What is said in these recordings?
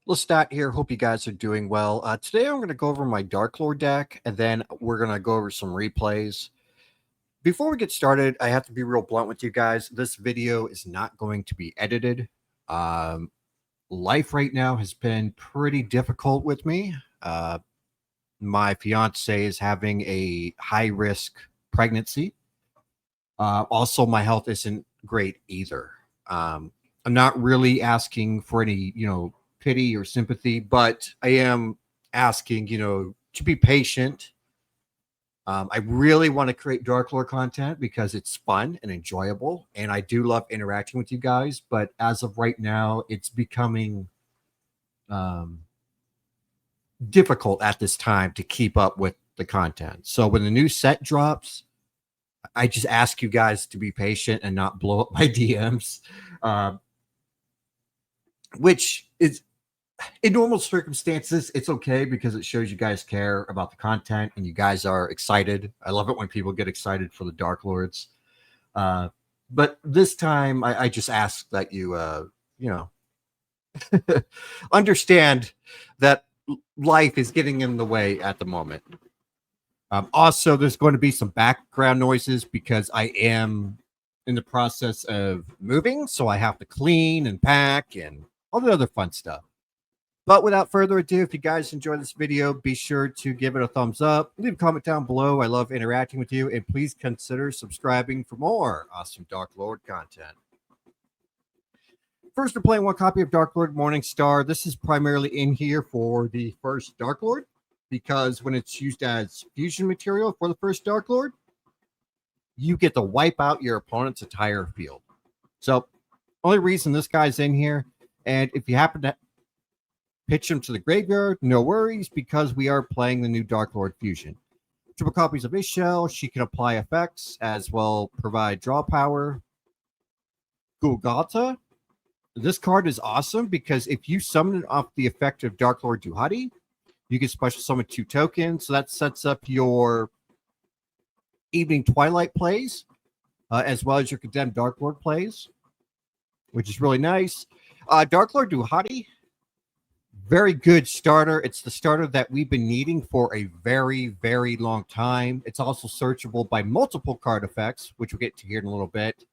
Lestat here. Hope you guys are doing well. Today I'm going to go over my DARKLORD deck, and then we're going to go over some replays. Before we get started, I have to be real blunt with you guys. This video is not going to be edited. Life right now has been pretty difficult with me. My fiance is having a high-risk pregnancy. Also, my health isn't great either. I'm not really asking for any, pity or sympathy, but I am asking, to be patient. I really want to create DARKLORD content because it's fun and enjoyable, and I do love interacting with you guys. But as of right now, it's becoming difficult at this time to keep up with the content. So when the new set drops, I just ask you guys to be patient and not blow up my DMs, which is, in normal circumstances, it's okay because it shows you guys care about the content and you guys are excited. I love it when people get excited for the DARKLORDs. But this time, I just ask that you, understand that life is getting in the way at the moment. Also, there's going to be some background noises because I am in the process of moving, so I have to clean and pack and all the other fun stuff. But without further ado, if you guys enjoyed this video, be sure to give it a thumbs up. Leave a comment down below. I love interacting with you. And please consider subscribing for more awesome DARKLORD content. First, we're playing one copy of DARKLORD Morningstar. This is primarily in here for the first DARKLORD, because when it's used as fusion material for the first DARKLORD, you get to wipe out your opponent's entire field. So, only reason this guy's in here, and if you happen to pitch him to the graveyard, no worries, because we are playing the new DARKLORD Fusion. Triple copies of his shell. She can apply effects as well, provide draw power. Gulgata. This card is awesome because if you summon it off the effect of DARKLORD Duhati, you can special summon 2 tokens. So that sets up your Evening Twilight plays, as well as your Condemned DARKLORD plays, which is really nice. DARKLORD Duhati, very good starter. It's the starter that we've been needing for a very, very long time. It's also searchable by multiple card effects, which we'll get to here in a little bit.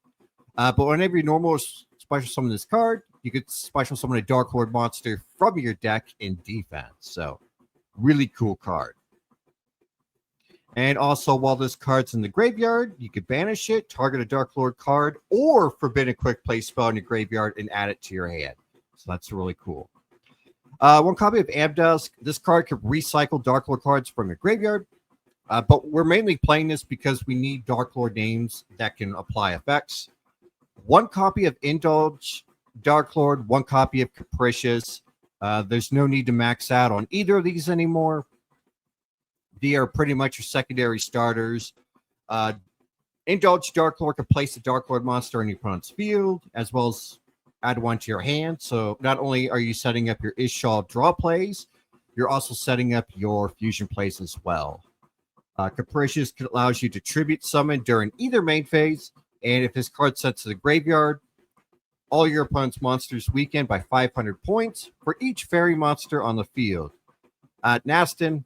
But whenever you normal special summon this card, you could special summon a DARKLORD monster from your deck in defense. So, really cool card. And also, while this card's in the graveyard, you could banish it, target a DARKLORD card, or Forbidden Quick Play spell in your graveyard and add it to your hand. So that's really cool. One copy of Amdusk. This card can recycle DARKLORD cards from your graveyard, but we're mainly playing this because we need DARKLORD names that can apply effects. One copy of Indulge DARKLORD, one copy of Capricious. There's no need to max out on either of these anymore. They are pretty much your secondary starters. Indulge DARKLORD can place a DARKLORD monster in your opponent's field, as well as add one to your hand. So not only are you setting up your Ishal draw plays, you're also setting up your fusion plays as well. Capricious allows you to tribute summon during either main phase, and if this card sets to the graveyard, all your opponent's monsters weaken by 500 points for each fairy monster on the field. Nastin,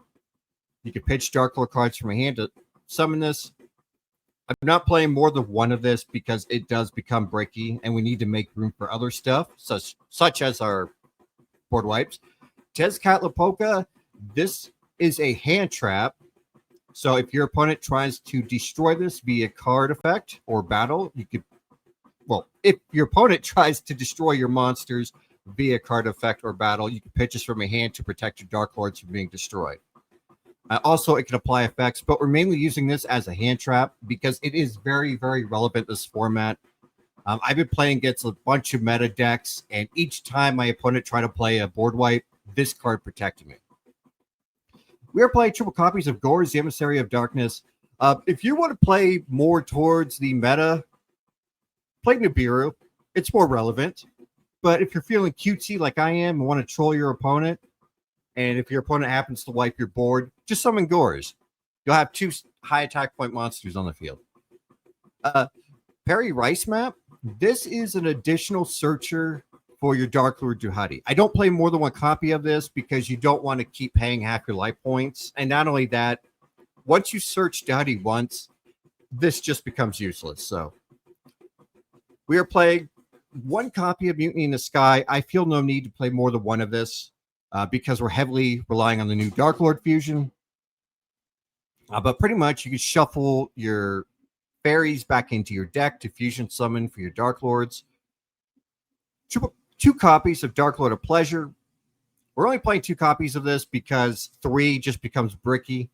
you can pitch DARKLORD cards from your hand to summon this. I'm not playing more than one of this because it does become breaky, and we need to make room for other stuff, such as our board wipes. Tezcatlipoca, this is a hand trap. So if your opponent tries to destroy this via card effect or battle, you could, well, if your opponent tries to destroy your monsters via card effect or battle, you can pitch this from a hand to protect your DARKLORDs from being destroyed. Also, it can apply effects, but we're mainly using this as a hand trap because it is very, very relevant in this format. I've been playing against a bunch of meta decks, and each time my opponent tried to play a board wipe, this card protected me. We are playing triple copies of Gorz, the Emissary of Darkness. If you want to play more towards the meta, play Nibiru. It's more relevant. But if you're feeling cutesy like I am and want to troll your opponent, and if your opponent happens to wipe your board, just summon Gorz. You'll have 2 high attack point monsters on the field. Perry Rice map. This is an additional searcher for your Darklord Duhati. I don't play more than one copy of this because you don't want to keep paying half your life points. And not only that, once you search Duhati once, this just becomes useless. So we are playing one copy of Mutiny in the Sky. I feel no need to play more than one of this because we're heavily relying on the new Darklord fusion. But pretty much you can shuffle your fairies back into your deck to fusion summon for your Darklords. Two copies of Darklord of Pleasure. We're only playing 2 copies of this because 3 just becomes bricky.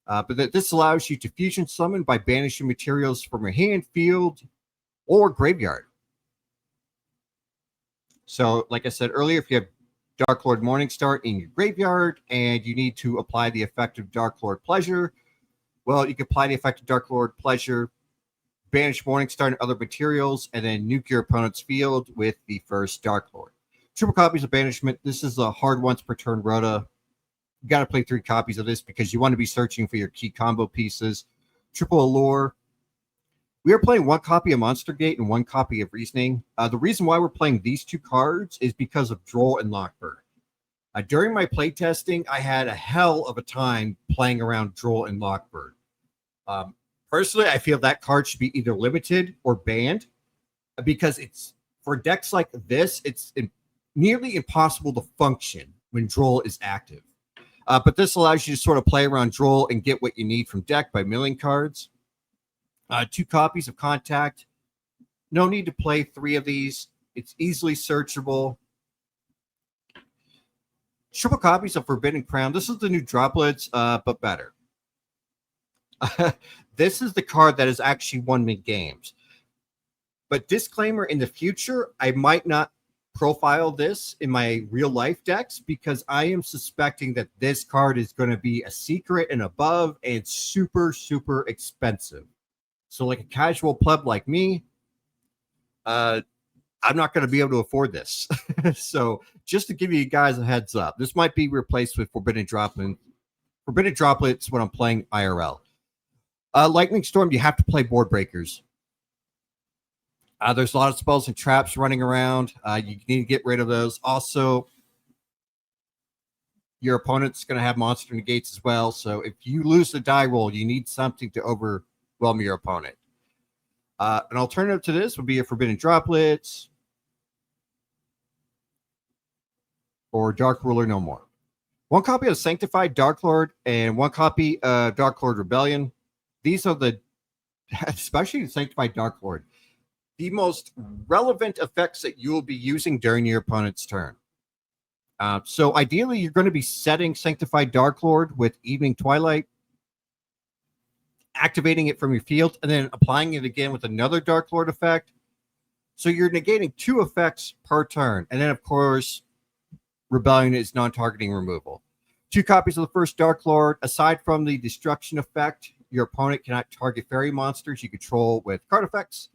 But this allows you to fusion summon by banishing materials from your hand, field, or graveyard. So, like I said earlier, if you have Darklord Morningstar in your graveyard and you need to apply the effect of Darklord Pleasure, well, you can apply the effect of Darklord Pleasure, banish Morningstar and other materials, and then nuke your opponent's field with the first Darklord. Triple copies of Banishment. This is a hard once per turn rota. You got to play 3 copies of this because you want to be searching for your key combo pieces. Triple Allure. We are playing 1 copy of Monster Gate and 1 copy of Reasoning. The reason why we're playing these 2 cards is because of Droll and Lockbird. During my playtesting, I had a hell of a time playing around Droll and Lockbird. Personally, I feel that card should be either limited or banned because it's for decks like this, it's nearly impossible to function when Droll is active. But this allows you to sort of play around Droll and get what you need from deck by milling cards. 2 copies of Contact. No need to play 3 of these. It's easily searchable. Triple copies of Forbidden Crown. This is the new droplets, but better. This is the card that has actually won me games. But disclaimer, in the future, I might not profile this in my real life decks because I am suspecting that this card is going to be a secret and above and super, super expensive. So like a casual pleb like me, I'm not going to be able to afford this. So just to give you guys a heads up, this might be replaced with Forbidden Droplets when I'm playing IRL. Lightning Storm, you have to play Board Breakers. There's a lot of spells and traps running around. You need to get rid of those. Also, your opponent's going to have monster negates as well. So if you lose the die roll, you need something to overwhelm your opponent. An alternative to this would be a Forbidden Droplets or Dark Ruler No More. 1 copy of Sanctified Darklord and 1 copy of Darklord Rebellion. These are especially the Sanctified Darklord, the most relevant effects that you will be using during your opponent's turn. So ideally, you're going to be setting Sanctified Darklord with Evening Twilight, activating it from your field, and then applying it again with another Darklord effect. So you're negating 2 effects per turn. And then, of course, Rebellion is non-targeting removal. 2 copies of the first Darklord. Aside from the destruction effect, your opponent cannot target fairy monsters you control with card effects.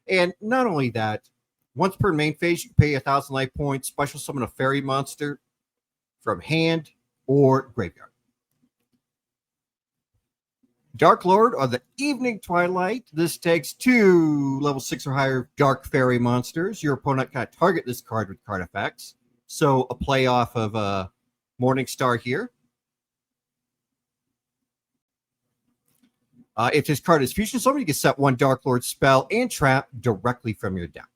And not only that, once per main phase, you can pay 1,000 life points, special summon a fairy monster from hand or graveyard. Darklord or the Evening Twilight. This takes 2 level 6 or higher dark fairy monsters. Your opponent cannot target this card with card effects. So a play off of Morningstar here. If this card is fusion summoned, you can set 1 Darklord spell and trap directly from your deck.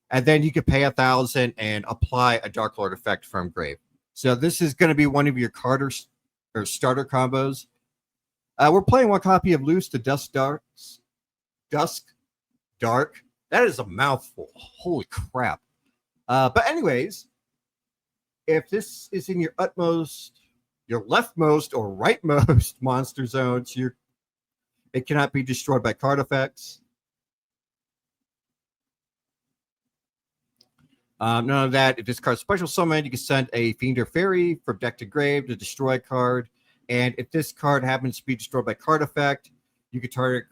And then you can pay 1,000 and apply a Darklord effect from grave. So this is going to be one of your starter combos. We're playing 1 copy of Loose to Dusk Dark. That is a mouthful. Holy crap. But anyways, if this is in your leftmost or rightmost monster zones, it cannot be destroyed by card effects. None of that. If this card's special summoned, you can send a Fiend or Fairy from deck to grave to destroy a card. And if this card happens to be destroyed by card effect, you can target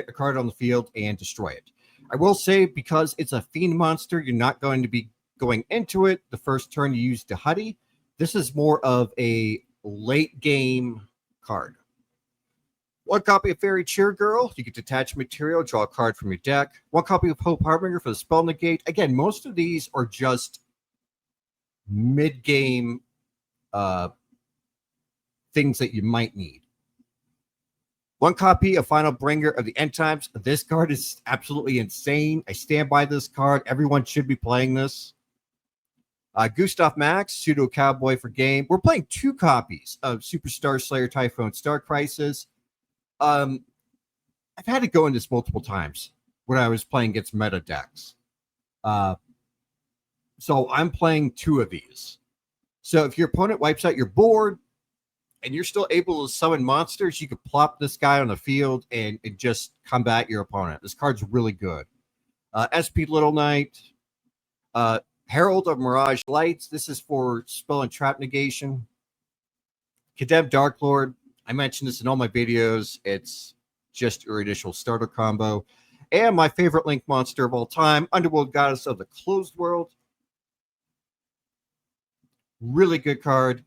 a card on the field and destroy it. I will say, because it's a Fiend monster, you're not going to be going into it the first turn you use Duhati. This is more of a late game card. 1 copy of Fairy Cheer Girl. You get detach material, draw a card from your deck. 1 copy of Hope Harbinger for the spell negate. Again, most of these are just mid-game things that you might need. 1 copy of Final Bringer of the End Times. This card is absolutely insane. I stand by this card. Everyone should be playing this. Gustav Max, Pseudo Cowboy for game. We're playing 2 copies of Superstar Slayer Typhoon Star Crisis. I've had to go in this multiple times when I was playing against meta decks. So I'm playing 2 of these. So if your opponent wipes out your board and you're still able to summon monsters, you could plop this guy on the field and just combat your opponent. This card's really good. SP Little Knight, Herald of Mirage Lights. This is for spell and trap negation. Condemned Darklord. I mentioned this in all my videos. It's just your initial starter combo. And my favorite Link monster of all time, Underworld Goddess of the Closed World. Really good card.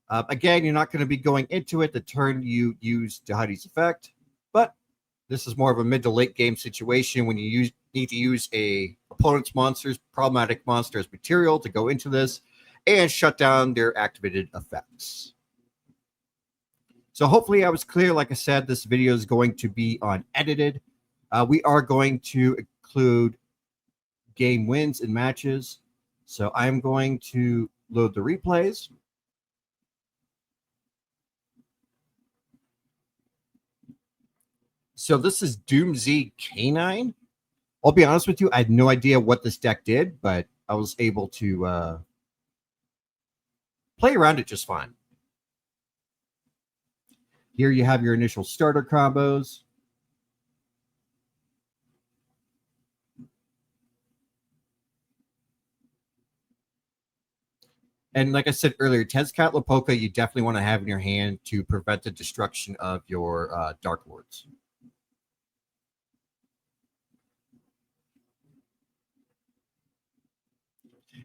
Again, you're not going to be going into it the turn you use Dahadi's effect, but this is more of a mid to late game situation when you need to use a opponent's monster's problematic monster as material to go into this and shut down their activated effects. So hopefully I was clear. Like I said, this video is going to be unedited. We are going to include game wins and matches. So I'm going to load the replays. So this is DoomZ K9. I'll be honest with you, I had no idea what this deck did, but I was able to play around it just fine. Here you have your initial starter combos. And like I said earlier, Tezcat Lapoka, you definitely want to have in your hand to prevent the destruction of your Dark Lords.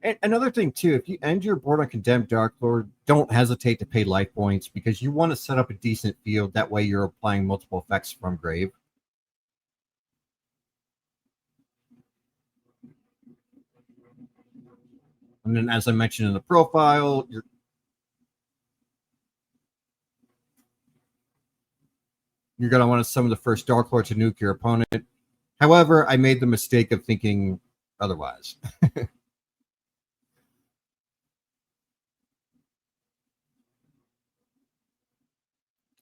And another thing, too, if you end your board on Condemned Darklord, don't hesitate to pay life points because you want to set up a decent field. That way you're applying multiple effects from grave. And then, as I mentioned in the profile, you're going to want to summon the first Dark Lord to nuke your opponent. However, I made the mistake of thinking otherwise.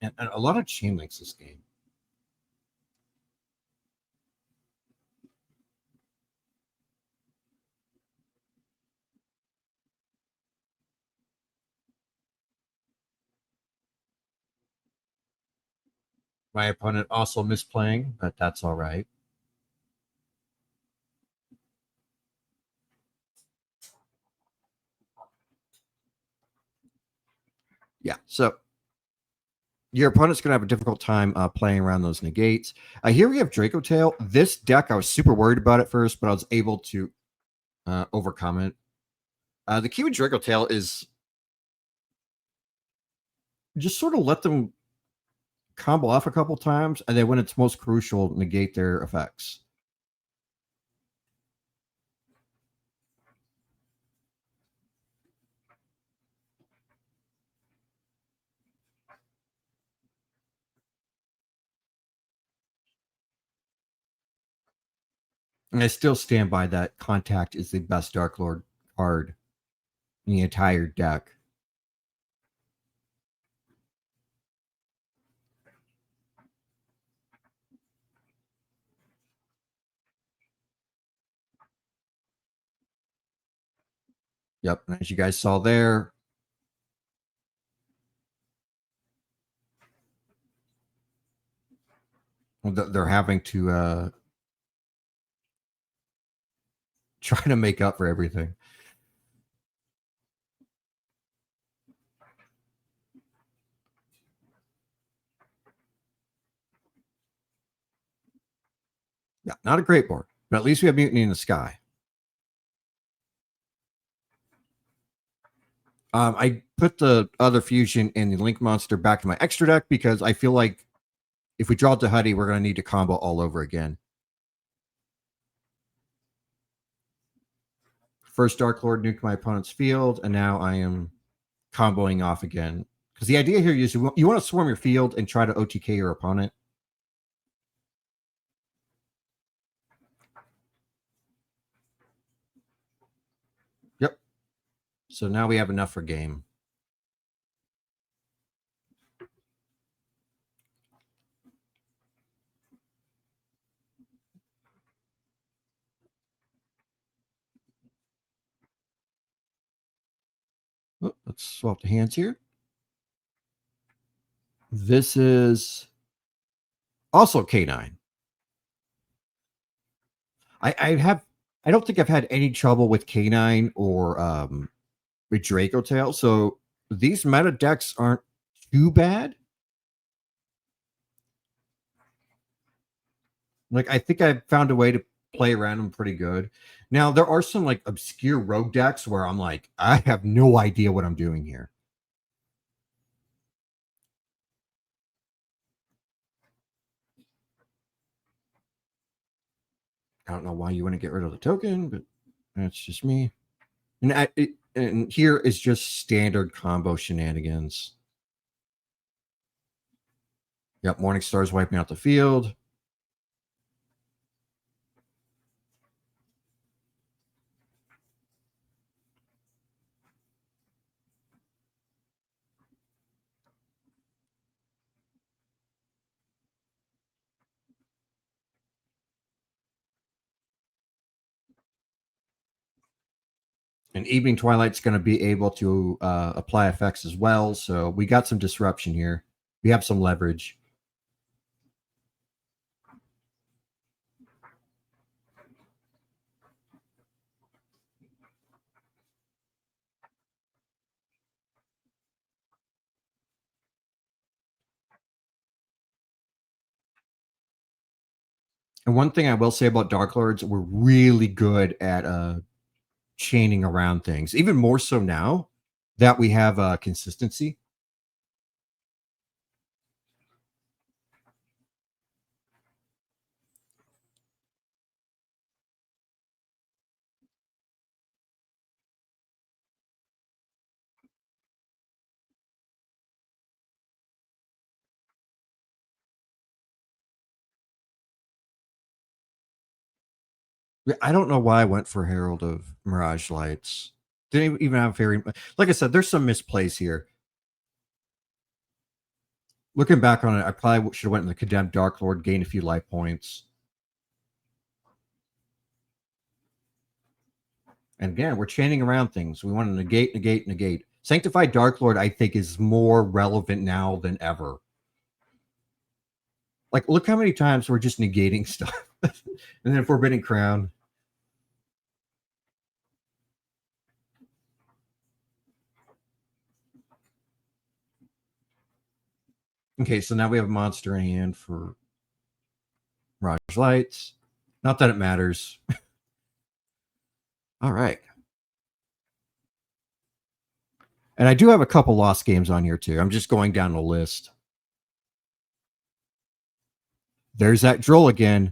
And a lot of chain links this game. My opponent also misplaying, but that's all right. Yeah, so your opponent's going to have a difficult time playing around those negates. Here we have Dracotail. This deck, I was super worried about at first, but I was able to overcome it. The key with Dracotail is just sort of let them combo off a couple times, and then when it's most crucial, negate their effects. And I still stand by that. Contact is the best Dark Lord card in the entire deck. Yep, and as you guys saw there, they're having to try to make up for everything. Yeah, not a great board, but at least we have Mutiny in the Sky. I put the other fusion and the Link monster back in my extra deck because I feel like if we draw Dahudi, we're going to need to combo all over again. First Dark Lord nuked my opponent's field, and now I am comboing off again. Because the idea here is you want to swarm your field and try to OTK your opponent. Yep. So now we have enough for game. Oh, let's swap the hands here. This is also K9. I don't think I've had any trouble with K9 or with Dracotail. So these meta decks aren't too bad. Like, I think I found a way to play around them pretty good. Now, there are some like obscure rogue decks where I'm like, I have no idea what I'm doing here. I don't know why you want to get rid of the token, but that's just me. And here is just standard combo shenanigans. Yep, Morningstar's wiping out the field. And Evening Twilight's going to be able to apply effects as well. So we got some disruption here. We have some leverage. And one thing I will say about Dark Lords, we're really good at chaining around things, even more so now that we have consistency. I don't know why I went for Herald of Mirage Lights. Didn't even have very, like I said, there's some misplays here. Looking back on it, I probably should have went in the Condemned Dark Lord, gained a few life points. And again, we're chaining around things. We want to negate, negate, negate. Sanctified Dark Lord, I think, is more relevant now than ever. Like, look how many times we're just negating stuff. And then Forbidden Crown. Okay, so now we have a monster in hand for Mirage Lights. Not that it matters. All right. And I do have a couple lost games on here, too. I'm just going down the list. There's that Droll again.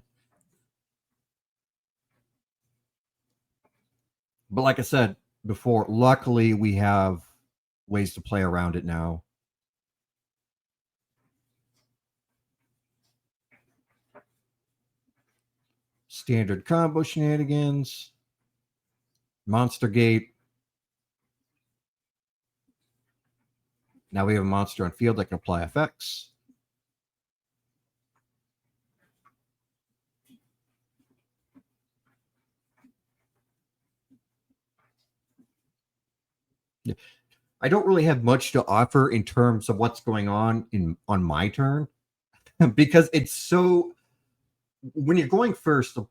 But like I said before, luckily we have ways to play around it now. Standard combo shenanigans. Monster Gate. Now we have a monster on field that can apply effects. I don't really have much to offer in terms of what's going on my turn because it's so, when you're going first, the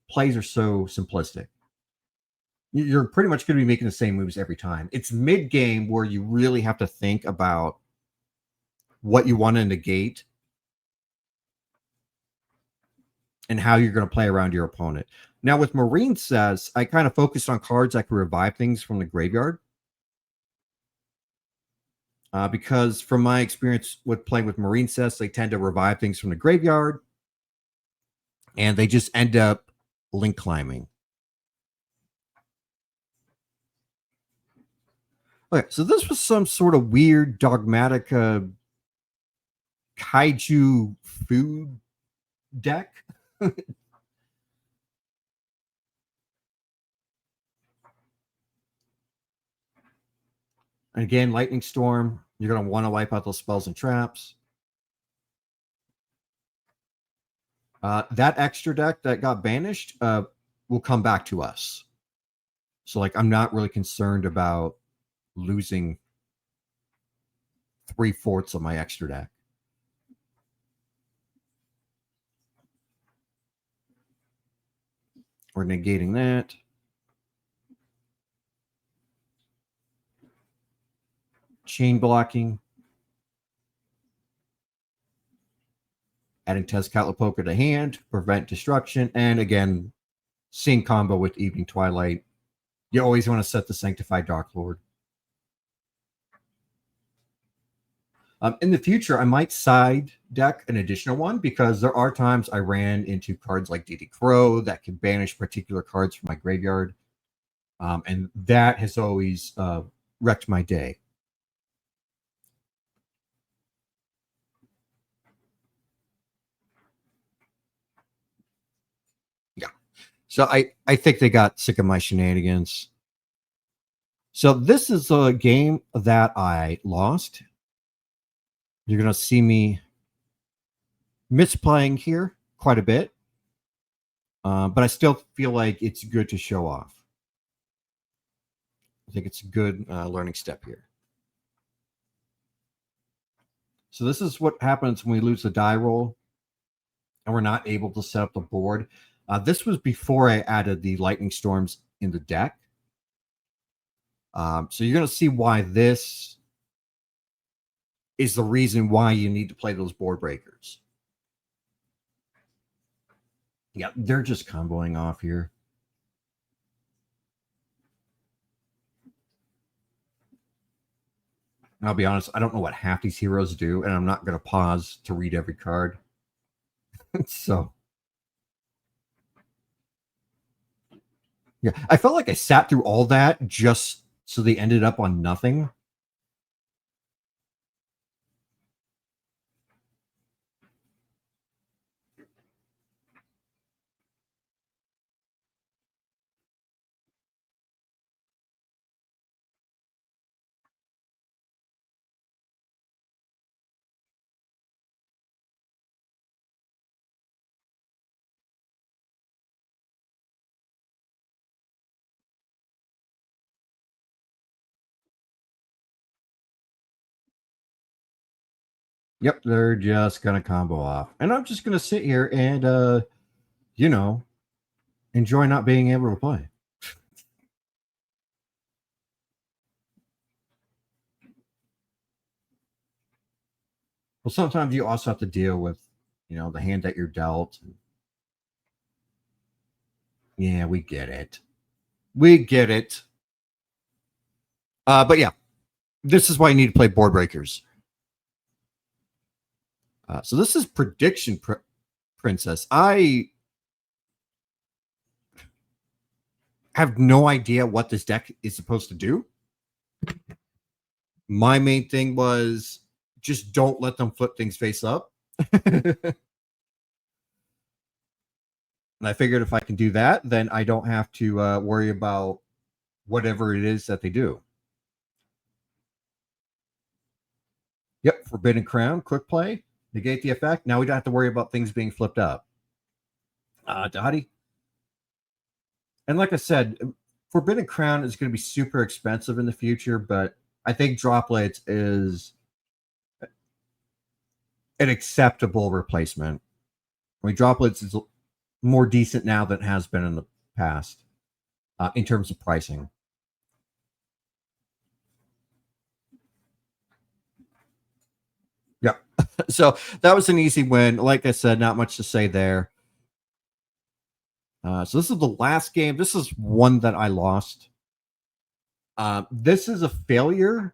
plays are so simplistic. You're pretty much going to be making the same moves every time. It's mid game where you really have to think about what you want to negate and how you're going to play around your opponent. Now with Marincess, I kind of focused on cards that can revive things from the graveyard. because from my experience with playing with Marincess, they tend to revive things from the graveyard, and they just end up link climbing. Okay, so this was some sort of weird Dogmatica kaiju food deck. Again, Lightning Storm. You're going to want to wipe out those spells and traps. That extra deck that got banished will come back to us. So, like, I'm not really concerned about losing 3/4 of my extra deck. We're negating that. Chain blocking. Adding Tezcatlipoca to hand, prevent destruction. And again, seeing combo with Evening Twilight. You always want to set the Sanctified Darklord. In the future, I might side deck an additional one because there are times I ran into cards like DD Crow that can banish particular cards from my graveyard. And that has always wrecked my day. Yeah. So I think they got sick of my shenanigans. So this is a game that I lost. You're going to see me misplaying here quite a bit. But I still feel like it's good to show off. I think it's a good learning step here. So this is what happens when we lose the die roll and we're not able to set up the board. This was before I added the Lightning Storms in the deck. So you're going to see why this is the reason why you need to play those board breakers. Yeah, they're just comboing off here. And I'll be honest, I don't know what half these heroes do, and I'm not going to pause to read every card. So, yeah, I felt like I sat through all that just so they ended up on nothing. Yep, they're just going to combo off. And I'm just going to sit here and, you know, enjoy not being able to play. Well, sometimes you also have to deal with, you know, the hand that you're dealt. Yeah, we get it. We get it. But yeah, this is why you need to play board breakers. So this is Prediction Princess. I have no idea what this deck is supposed to do. My main thing was just don't let them flip things face up. And I figured if I can do that, then I don't have to worry about whatever it is that they do. Yep, Forbidden Crown, quick play, negate the effect. Now we don't have to worry about things being flipped up. Dottie. And like I said, Forbidden Crown is going to be super expensive in the future, but I think Droplets is an acceptable replacement. I mean, Droplets is more decent now than it has been in the past in terms of pricing. Yeah. So that was an easy win. Like I said, not much to say there. So this is the last game. This is one that I lost. This is a failure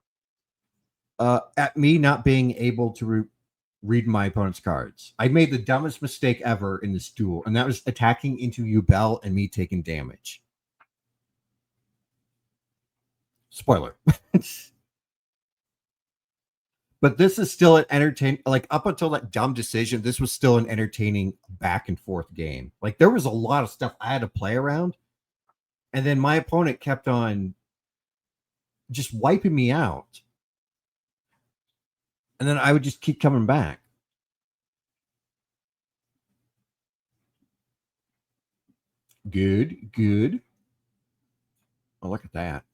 at me not being able to read my opponent's cards. I made the dumbest mistake ever in this duel, and that was attacking into Yubel and me taking damage. Spoiler. But this is still an entertaining, like up until that dumb decision, this was still an entertaining back and forth game. Like there was a lot of stuff I had to play around. And then my opponent kept on just wiping me out. And then I would just keep coming back. Good, good. Oh, look at that.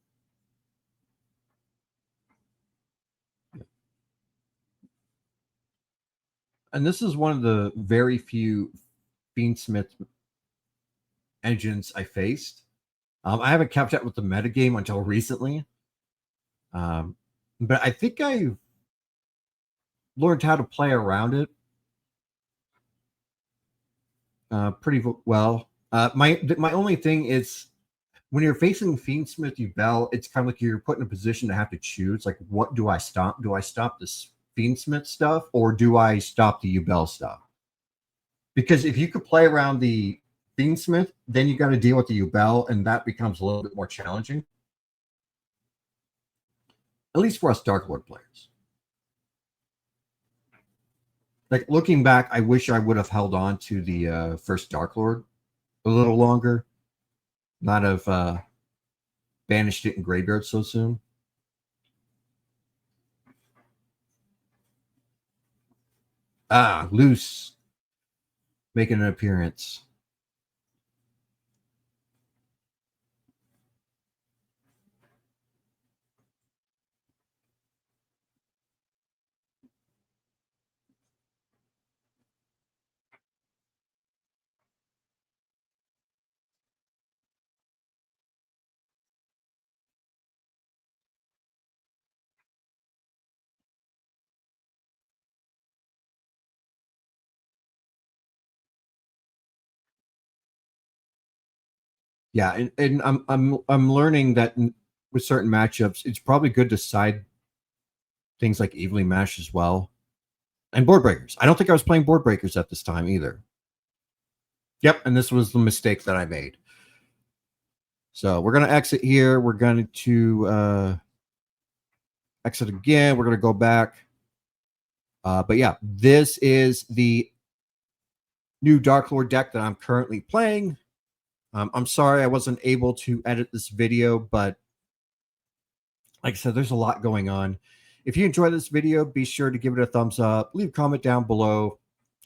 And this is one of the very few Fiendsmith engines I faced. I haven't kept up with the metagame until recently. But I think I learned how to play around it pretty well. My only thing is when you're facing Fiendsmith Yubel, it's kind of like you're put in a position to have to choose. Like, what do I stop? Do I stop this Fiendsmith stuff or do I stop the Yubel stuff? Because if you could play around the Fiendsmith, then you got to deal with the Yubel, and that becomes a little bit more challenging. At least for us DARKLORD players. Like, looking back, I wish I would have held on to the first DARKLORD a little longer. Not have banished it in Graveyard so soon. Ah, Loose making an appearance. Yeah, and I'm learning that with certain matchups, it's probably good to side things like evenly matched as well. And board breakers. I don't think I was playing board breakers at this time either. Yep, and this was the mistake that I made. So we're going to exit here. We're going to exit again. We're going to go back. But yeah, this is the new DARKLORD deck that I'm currently playing. I'm sorry I wasn't able to edit this video, but like I said, there's a lot going on. If you enjoyed this video, be sure to give it a thumbs up. Leave a comment down below.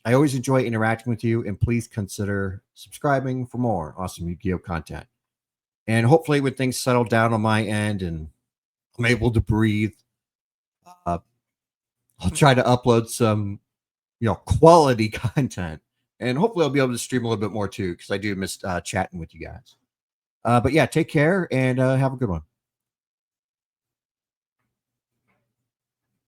I always enjoy interacting with you, and please consider subscribing for more awesome Yu-Gi-Oh content. And hopefully when things settle down on my end and I'm able to breathe, I'll try to upload some, quality content. And hopefully I'll be able to stream a little bit more too, because I do miss chatting with you guys. But yeah, take care and have a good one.